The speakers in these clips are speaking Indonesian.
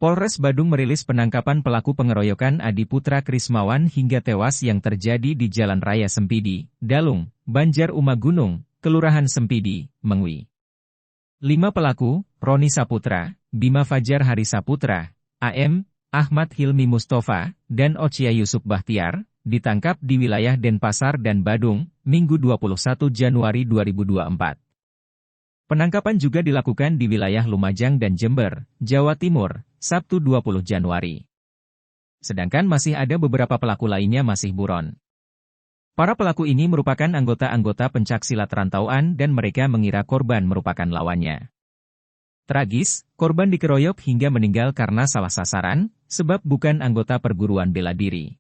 Polres Badung merilis penangkapan pelaku pengeroyokan Adi Putra Krismawan hingga tewas yang terjadi di Jalan Raya Sempidi, Dalung, Banjar Umagunung, Kelurahan Sempidi, Mengwi. 5 pelaku, Roni Saputra, Bima Fajar Hari Saputra, AM, Ahmad Hilmi Mustafa, dan Ochia Yusuf Bahtiar, ditangkap di wilayah Denpasar dan Badung, Minggu 21 Januari 2024. Penangkapan juga dilakukan di wilayah Lumajang dan Jember, Jawa Timur, Sabtu 20 Januari. Sedangkan masih ada beberapa pelaku lainnya masih buron. Para pelaku ini merupakan anggota-anggota pencaksilat rantauan dan mereka mengira korban merupakan lawannya. Tragis, korban dikeroyok hingga meninggal karena salah sasaran, sebab bukan anggota perguruan bela diri.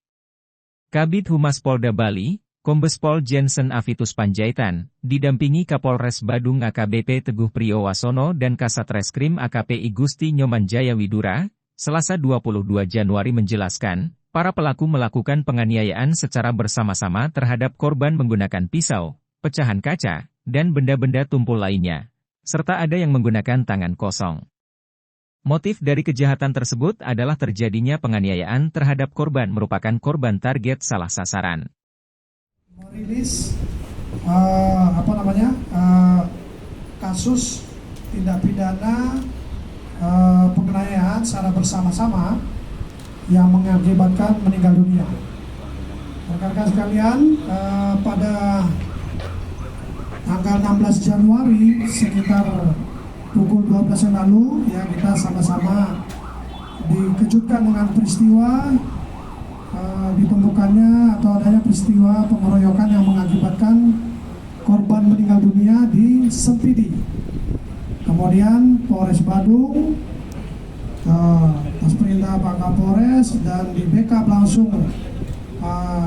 Kabid Humas Polda Bali, Kombes Pol Jensen Avitus Panjaitan, didampingi Kapolres Badung AKBP Teguh Priyowasono dan Kasat Reskrim AKP Gusti Nyoman Jaya Widura, Selasa 22 Januari menjelaskan, para pelaku melakukan penganiayaan secara bersama-sama terhadap korban menggunakan pisau, pecahan kaca, dan benda-benda tumpul lainnya, serta ada yang menggunakan tangan kosong. Motif dari kejahatan tersebut adalah terjadinya penganiayaan terhadap korban merupakan korban target salah sasaran. Merilis kasus tindak pidana penganiayaan secara bersama-sama yang mengakibatkan meninggal dunia. Rekan-rekan sekalian, pada tanggal 16 Januari sekitar pukul 12 yang lalu, ya, kita sama-sama dikejutkan dengan peristiwa ditemukannya atau adanya peristiwa pengeroyokan yang mengakibatkan korban meninggal dunia di Sempidi. Kemudian Polres Badung, atas perintah Pak Kapolres dan di backup langsung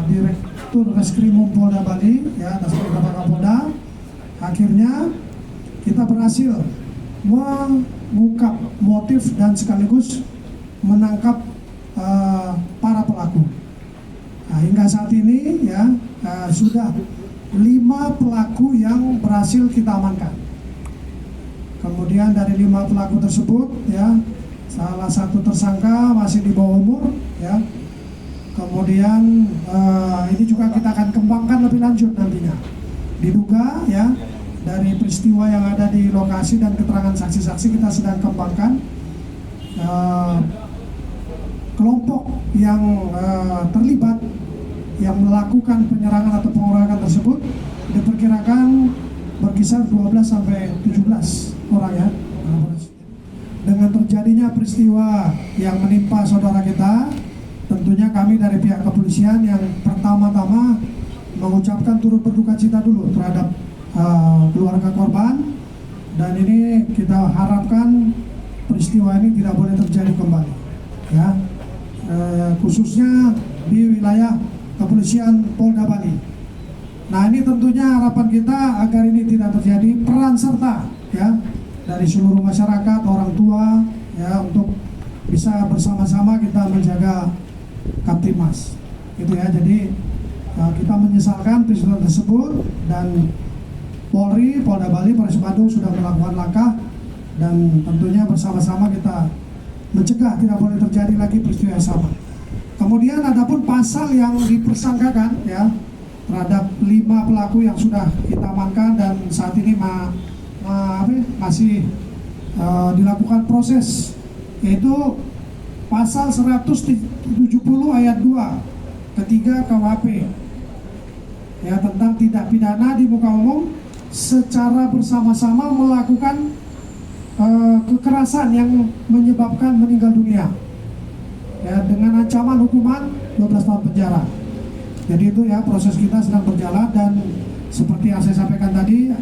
Direktur Reskrimum Polda Bali, ya, atas perintah Pak Kapolda, akhirnya kita berhasil mengungkap motif dan sekaligus menangkap para pelaku. Nah, hingga saat ini, ya, sudah 5 pelaku yang berhasil kita amankan. Kemudian dari 5 pelaku tersebut, ya, salah satu tersangka masih di bawah umur, ya. Kemudian ini juga kita akan kembangkan lebih lanjut nantinya. Diduga, ya, dari peristiwa yang ada di lokasi dan keterangan saksi-saksi kita sedang kembangkan. Kelompok yang terlibat yang melakukan penyerangan atau pengeroyokan tersebut diperkirakan berkisar 12 sampai 17 orang, ya. Dengan terjadinya peristiwa yang menimpa saudara kita, tentunya kami dari pihak kepolisian yang pertama-tama mengucapkan turut berduka cita dulu terhadap keluarga korban, dan ini kita harapkan peristiwa ini tidak boleh terjadi kembali, ya. Khususnya di wilayah kepolisian Polda Bali. Nah, ini tentunya harapan kita agar ini tidak terjadi, peran serta, ya, dari seluruh masyarakat, orang tua, ya, untuk bisa bersama-sama kita menjaga Kamtibmas, gitu, ya. Jadi kita menyesalkan peristiwa tersebut dan Polri, Polda Bali, Polres Badung sudah melakukan langkah dan tentunya bersama-sama kita mencegah tidak boleh terjadi lagi peristiwa yang sama. Kemudian adapun pasal yang dipersangkakan, ya, terhadap 5 pelaku yang sudah kita amankan dan saat ini masih dilakukan proses, yaitu pasal 170 ayat 2 ketiga KUHP, ya, tentang tindak pidana di muka umum secara bersama-sama melakukan kekerasan yang menyebabkan meninggal dunia, ya, dengan ancaman hukuman 12 tahun penjara. Jadi itu, ya, proses kita sedang berjalan dan seperti yang saya sampaikan tadi,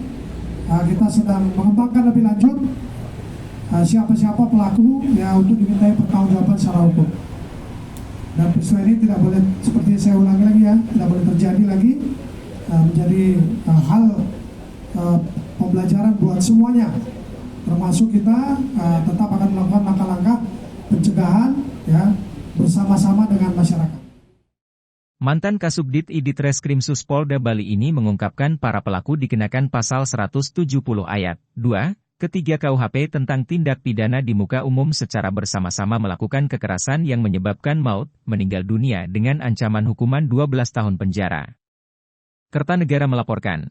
kita sedang mengembangkan lebih lanjut siapa-siapa pelaku, ya, untuk dimintai pertanggungjawaban secara hukum. Dan peristiwa ini tidak boleh, seperti saya ulangi lagi, ya, tidak boleh terjadi lagi, menjadi hal pembelajaran buat semuanya, termasuk kita tetap akan melakukan langkah-langkah pencegahan, ya, bersama-sama dengan masyarakat. Mantan Kasubdit Iditreskrimsus Polda Bali ini mengungkapkan para pelaku dikenakan pasal 170 ayat 2 Ketiga KUHP tentang tindak pidana di muka umum secara bersama-sama melakukan kekerasan yang menyebabkan maut, meninggal dunia dengan ancaman hukuman 12 tahun penjara. Kertanegara melaporkan.